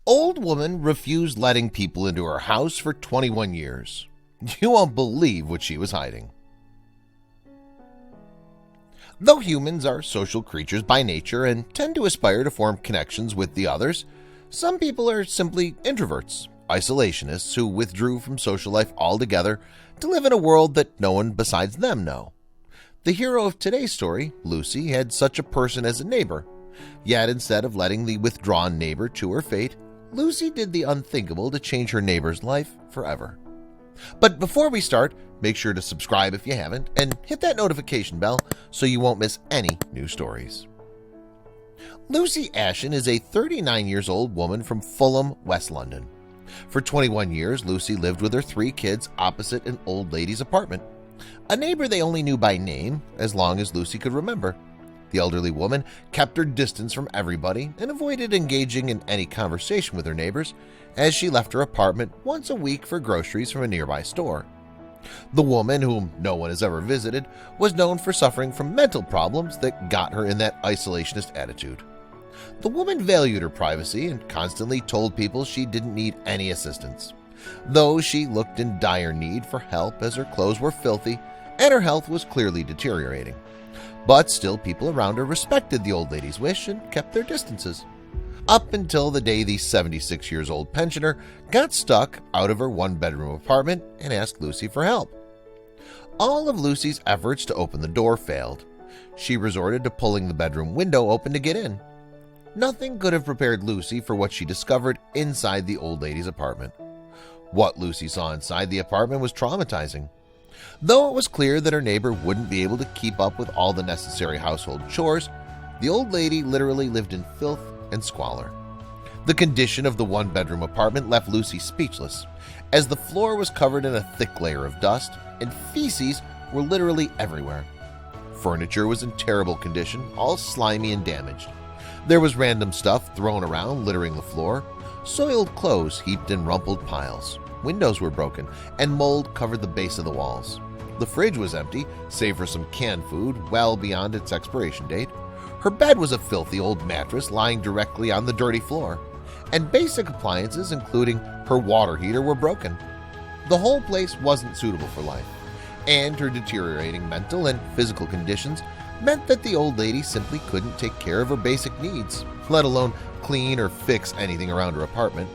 Old woman refused letting people into her house for 21 years. You won't believe what she was hiding. Though humans are social creatures by nature and tend to aspire to form connections with the others, some people are simply introverts, isolationists who withdrew from social life altogether to live in a world that no one besides them know. The hero of today's story, Lucy, had such a person as a neighbor. Yet instead of letting the withdrawn neighbor to her fate, Lucy did the unthinkable to change her neighbor's life forever. But before we start, make sure to subscribe if you haven't and hit that notification bell so you won't miss any new stories. Lucy Ashen is a 39-year-old woman from Fulham, West London. For 21 years, Lucy lived with her 3 kids opposite an old lady's apartment, a neighbor they only knew by name as long as Lucy could remember. The elderly woman kept her distance from everybody and avoided engaging in any conversation with her neighbors, as she left her apartment once a week for groceries from a nearby store. The woman, whom no one has ever visited, was known for suffering from mental problems that got her in that isolationist attitude. The woman valued her privacy and constantly told people she didn't need any assistance, though she looked in dire need for help as her clothes were filthy and her health was clearly deteriorating. But still, people around her respected the old lady's wish and kept their distances. Up until the day the 76-year-old pensioner got stuck out of her one-bedroom apartment and asked Lucy for help. All of Lucy's efforts to open the door failed. She resorted to pulling the bedroom window open to get in. Nothing could have prepared Lucy for what she discovered inside the old lady's apartment. What Lucy saw inside the apartment was traumatizing. Though it was clear that her neighbor wouldn't be able to keep up with all the necessary household chores, the old lady literally lived in filth and squalor. The condition of the one-bedroom apartment left Lucy speechless, as the floor was covered in a thick layer of dust and feces were literally everywhere. Furniture was in terrible condition, all slimy and damaged. There was random stuff thrown around, littering the floor, soiled clothes heaped in rumpled piles. Windows were broken, and mold covered the base of the walls. The fridge was empty, save for some canned food well beyond its expiration date. Her bed was a filthy old mattress lying directly on the dirty floor, and basic appliances, including her water heater, were broken. The whole place wasn't suitable for life, and her deteriorating mental and physical conditions meant that the old lady simply couldn't take care of her basic needs, let alone clean or fix anything around her apartment.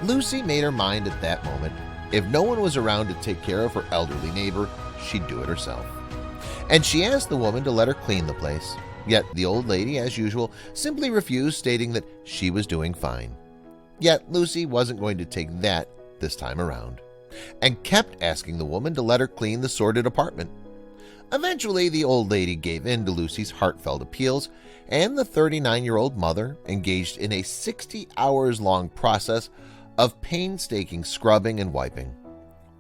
Lucy made her mind at that moment. If no one was around to take care of her elderly neighbor, she'd do it herself. And she asked the woman to let her clean the place. Yet the old lady, as usual, simply refused, stating that she was doing fine. Yet Lucy wasn't going to take that this time around, and kept asking the woman to let her clean the sordid apartment. Eventually, the old lady gave in to Lucy's heartfelt appeals, and the 39-year-old mother engaged in a 60-hours-long process of painstaking scrubbing and wiping.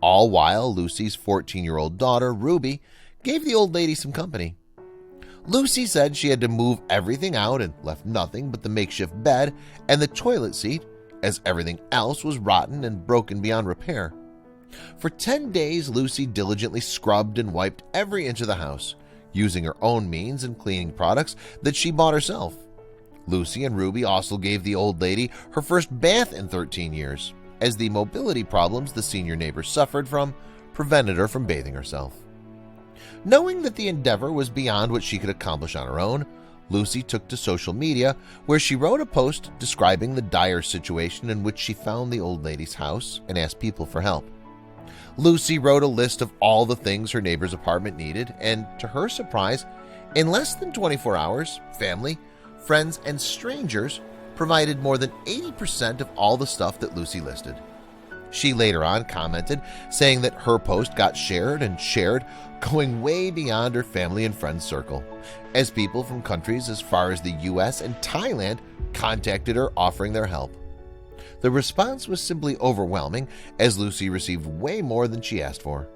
All while Lucy's 14-year-old daughter, Ruby, gave the old lady some company. Lucy said she had to move everything out and left nothing but the makeshift bed and the toilet seat, as everything else was rotten and broken beyond repair. For 10 days, Lucy diligently scrubbed and wiped every inch of the house, using her own means and cleaning products that she bought herself. Lucy and Ruby also gave the old lady her first bath in 13 years, as the mobility problems the senior neighbor suffered from prevented her from bathing herself. Knowing that the endeavor was beyond what she could accomplish on her own, Lucy took to social media, where she wrote a post describing the dire situation in which she found the old lady's house and asked people for help. Lucy wrote a list of all the things her neighbor's apartment needed, and to her surprise, in less than 24 hours, family, friends, and strangers provided more than 80% of all the stuff that Lucy listed. She later on commented, saying that her post got shared and shared, going way beyond her family and friends circle, as people from countries as far as the US and Thailand contacted her offering their help. The response was simply overwhelming, as Lucy received way more than she asked for.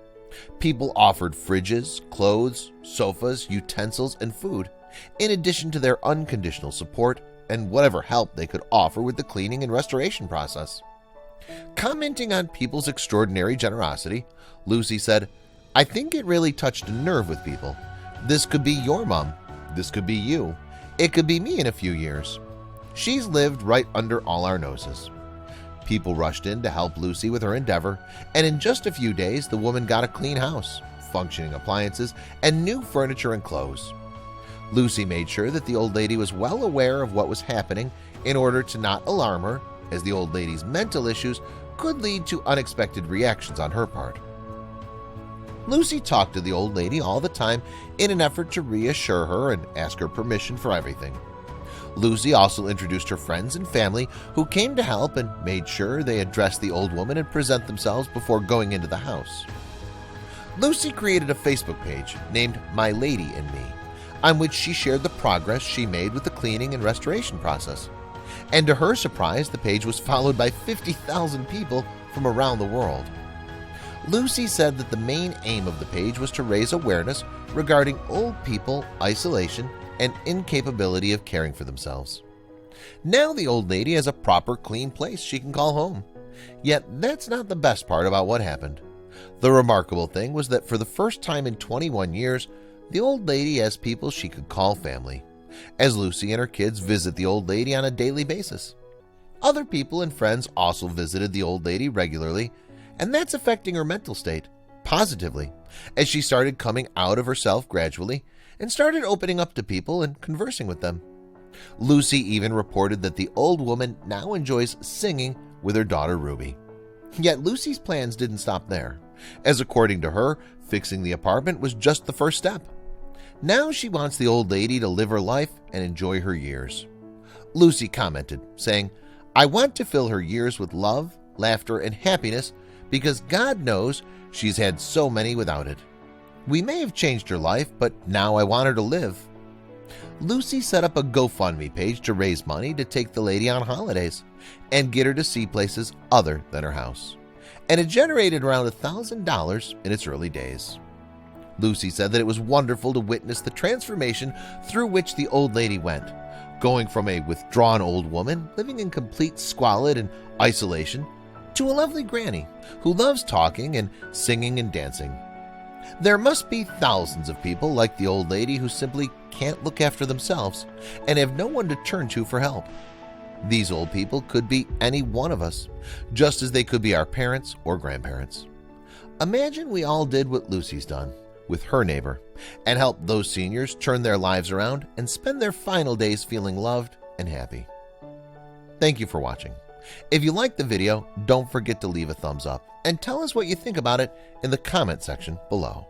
People offered fridges, clothes, sofas, utensils, and food, in addition to their unconditional support and whatever help they could offer with the cleaning and restoration process. Commenting on people's extraordinary generosity, Lucy said, "I think it really touched a nerve with people. This could be your mom. This could be you. It could be me in a few years. She's lived right under all our noses. People rushed in to help Lucy with her endeavor, and in just a few days the woman got a clean house, functioning appliances, and new furniture and clothes. Lucy made sure that the old lady was well aware of what was happening in order to not alarm her, as the old lady's mental issues could lead to unexpected reactions on her part. Lucy talked to the old lady all the time in an effort to reassure her and ask her permission for everything. Lucy also introduced her friends and family who came to help and made sure they addressed the old woman and present themselves before going into the house. Lucy created a Facebook page named My Lady and Me, on which she shared the progress she made with the cleaning and restoration process. And to her surprise, the page was followed by 50,000 people from around the world. Lucy said that the main aim of the page was to raise awareness regarding old people, isolation, and incapability of caring for themselves. Now the old lady has a proper clean place she can call home. Yet that's not the best part about what happened. The remarkable thing was that for the first time in 21 years, the old lady has people she could call family, as Lucy and her kids visit the old lady on a daily basis. Other people and friends also visited the old lady regularly, and that's affecting her mental state positively, as she started coming out of herself gradually and started opening up to people and conversing with them. Lucy even reported that the old woman now enjoys singing with her daughter Ruby. Yet Lucy's plans didn't stop there, as according to her, fixing the apartment was just the first step. Now she wants the old lady to live her life and enjoy her years. Lucy commented, saying, "I want to fill her years with love, laughter, and happiness because God knows she's had so many without it. We may have changed her life, but now I want her to live." Lucy set up a GoFundMe page to raise money to take the lady on holidays and get her to see places other than her house, and it generated around $1,000 in its early days. Lucy said that it was wonderful to witness the transformation through which the old lady went, going from a withdrawn old woman living in complete squalid and isolation to a lovely granny who loves talking and singing and dancing. There must be thousands of people like the old lady who simply can't look after themselves and have no one to turn to for help. These old people could be any one of us, just as they could be our parents or grandparents. Imagine we all did what Lucy's done with her neighbor and help those seniors turn their lives around and spend their final days feeling loved and happy. Thank you for watching. If you liked the video, don't forget to leave a thumbs up and tell us what you think about it in the comment section below.